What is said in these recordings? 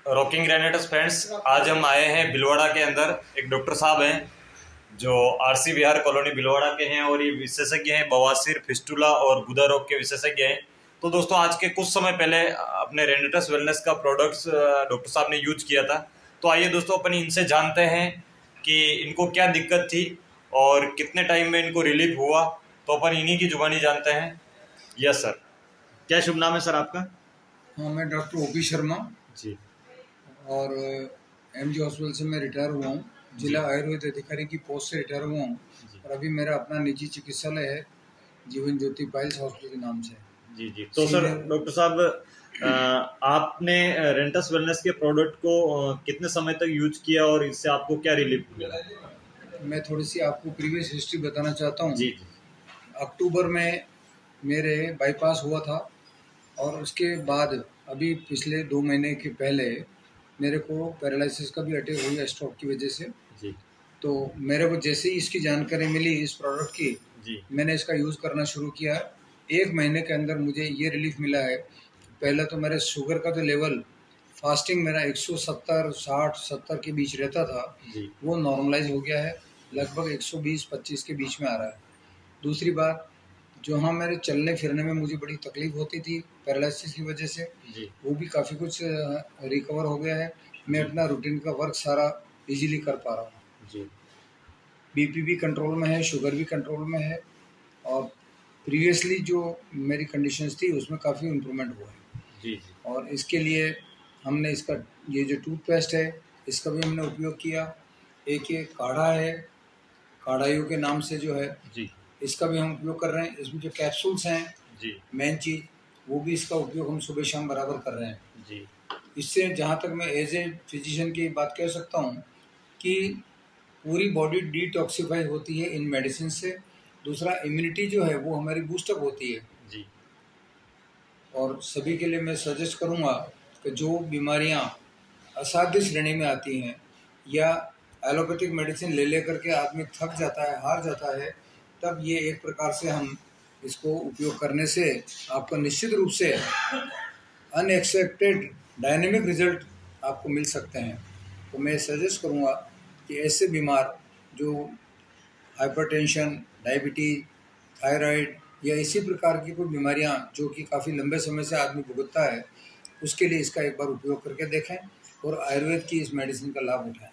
Rocking grenadiers friends, आज हम आए हैं भीलवाड़ा के अंदर। एक डॉक्टर साहब हैं जो आरसी विहार कॉलोनी भीलवाड़ा के हैं और ये विशेषज्ञ हैं बवासीर, फिस्टुला और गुदा रोग के विशेषज्ञ हैं। तो दोस्तों, आज के कुछ समय पहले अपने रेनेटस वेलनेस का प्रोडक्ट्स डॉक्टर साहब ने यूज किया था। तो आइए दोस्तों, अपन इनसे जानते हैं कि इनको क्या दिक्कत थी और कितने टाइम में इनको रिलीफ हुआ। तो अपन इन्हीं की जुबानी जानते हैं। यस सर, क्या शुभ नाम है सर आपका? हाँ, मैं डॉक्टर ओपी शर्मा जी और एमजी हॉस्पिटल से मैं रिटायर हुआ हूँ। जिला आयुर्वेद अधिकारी की पोस्ट से रिटायर हुआ हूँ और अभी मेरा अपना निजी चिकित्सालय है, जीवन ज्योति पाइल्स हॉस्पिटल के नाम से। जी जी। तो सर डॉक्टर साहब, आपने रेंटस वेलनेस के प्रोडक्ट को कितने समय तक यूज किया और इससे आपको क्या रिलीफ मिला? मैं थोड़ी सी आपको प्रीवियस हिस्ट्री बताना चाहता हूँ। जी जी अक्टूबर में मेरे बाईपास हुआ था और उसके बाद अभी पिछले 2 महीने के पहले मेरे को पैरालिसिस का भी अटैक हुआ स्ट्रोक की वजह से। जी तो मेरे को जैसे ही इसकी जानकारी मिली इस प्रोडक्ट की, जी मैंने इसका यूज़ करना शुरू किया। 1 महीने के अंदर मुझे ये रिलीफ मिला है। पहले तो मेरे शुगर का जो लेवल फास्टिंग मेरा 170 60 70 के बीच रहता था, जी वो नॉर्मलाइज हो गया है, लगभग 120 25 के बीच में आ रहा है। दूसरी बात, जो हाँ मेरे चलने फिरने में मुझे बड़ी तकलीफ होती थी पैरालिसिस की वजह से, जी वो भी काफ़ी कुछ रिकवर हो गया है। मैं जी अपना रूटीन का वर्क सारा इजीली कर पा रहा हूँ। जी बीपी भी कंट्रोल में है, शुगर भी कंट्रोल में है और प्रीवियसली जो मेरी कंडीशंस थी उसमें काफ़ी इम्प्रूवमेंट हुआ है। जी जी और इसके लिए हमने इसका ये जो टूथपेस्ट है इसका भी हमने उपयोग किया। एक ये काढ़ा है, काढ़ाइयों के नाम से जो है, जी इसका भी हम उपयोग कर रहे हैं। इसमें जो कैप्सूल्स हैं, जी मेन चीज़, वो भी इसका उपयोग हम सुबह शाम बराबर कर रहे हैं। जी इससे जहाँ तक मैं एज ए फिजिशियन की बात कह सकता हूँ कि पूरी बॉडी डिटॉक्सिफाई होती है इन मेडिसिन से। दूसरा, इम्यूनिटी जो है वो हमारी बूस्टअप होती है। जी और सभी के लिए मैं सजेस्ट करूँगा कि जो बीमारियाँ असाध्य श्रेणी में आती हैं या एलोपैथिक मेडिसिन ले लेकर के आदमी थक जाता है, हार जाता है, तब ये एक प्रकार से हम इसको उपयोग करने से आपको निश्चित रूप से अनएक्सपेक्टेड डायनेमिक रिजल्ट आपको मिल सकते हैं। तो मैं सजेस्ट करूँगा कि ऐसे बीमार जो हाइपरटेंशन, डायबिटीज, थायराइड या इसी प्रकार की कोई बीमारियां जो कि काफ़ी लंबे समय से आदमी भुगतता है, उसके लिए इसका एक बार उपयोग करके देखें और आयुर्वेद की इस मेडिसिन का लाभ उठाएं।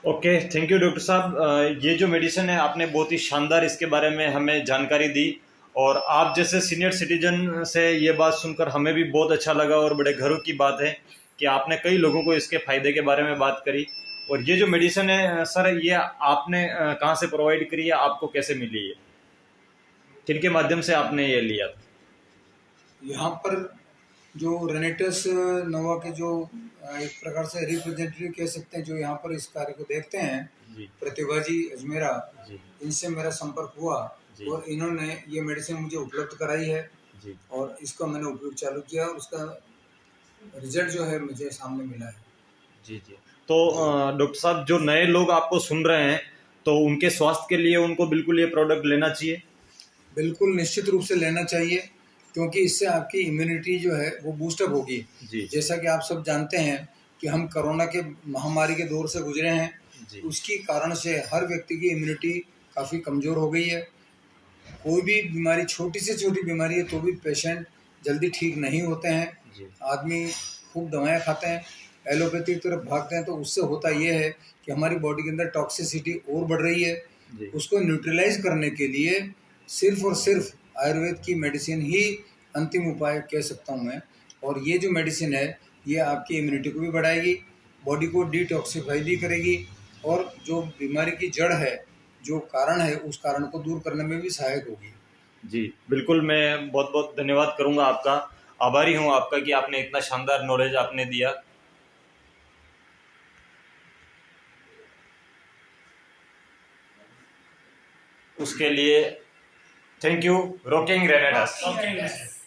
ओके, थैंक यू डॉक्टर साहब। ये जो मेडिसिन है आपने बहुत ही शानदार इसके बारे में हमें जानकारी दी और आप जैसे सीनियर सिटीजन से ये बात सुनकर हमें भी बहुत अच्छा लगा और बड़े गर्व की बात है कि आपने कई लोगों को इसके फायदे के बारे में बात करी। और ये जो मेडिसिन है सर, ये आपने कहाँ से प्रोवाइड करी है, आपको कैसे मिली है, किनके माध्यम से आपने ये लिया था? यहाँ पर जो रेनेटस नोवा के जो एक प्रकार से रिप्रेजेंटेटिव कह सकते हैं, जो यहाँ पर इस कार्य को देखते हैं, जी प्रतिभा जी अजमेरा, जी इनसे मेरा संपर्क हुआ जी और इन्होंने ये मेडिसिन मुझे उपलब्ध कराई है जी और इसका मैंने उपयोग चालू किया और उसका रिजल्ट जो है मुझे सामने मिला है। जी जी। तो डॉक्टर साहब, जो नए लोग आपको सुन रहे हैं, तो उनके स्वास्थ्य के लिए उनको बिल्कुल ये प्रोडक्ट लेना चाहिए? बिल्कुल निश्चित रूप से लेना चाहिए, क्योंकि इससे आपकी इम्यूनिटी जो है वो बूस्टअप होगी। जी जैसा कि आप सब जानते हैं कि हम कोरोना के महामारी के दौर से गुजरे हैं, जी उसकी कारण से हर व्यक्ति की इम्यूनिटी काफ़ी कमज़ोर हो गई है। कोई भी बीमारी, छोटी से छोटी बीमारी है तो भी पेशेंट जल्दी ठीक नहीं होते हैं। जी आदमी खूब दवाएं खाते हैं, एलोपैथी की तरफ भागते हैं, तो उससे होता ये है कि हमारी बॉडी के अंदर टॉक्सिसिटी और बढ़ रही है। जी उसको न्यूट्रलाइज करने के लिए सिर्फ और सिर्फ आयुर्वेद की मेडिसिन ही अंतिम उपाय कह सकता हूँ मैं। और ये जो मेडिसिन है ये आपकी इम्यूनिटी को भी बढ़ाएगी, बॉडी को डिटॉक्सिफाई भी करेगी और जो बीमारी की जड़ है, जो कारण है, उस कारण को दूर करने में भी सहायक होगी। जी, बिल्कुल। मैं बहुत बहुत धन्यवाद करूंगा आपका, आभारी हूं आपका कि आपने इतना शानदार नॉलेज आपने दिया। उसके लिए थैंक यू, रॉकिंग रेनेडस।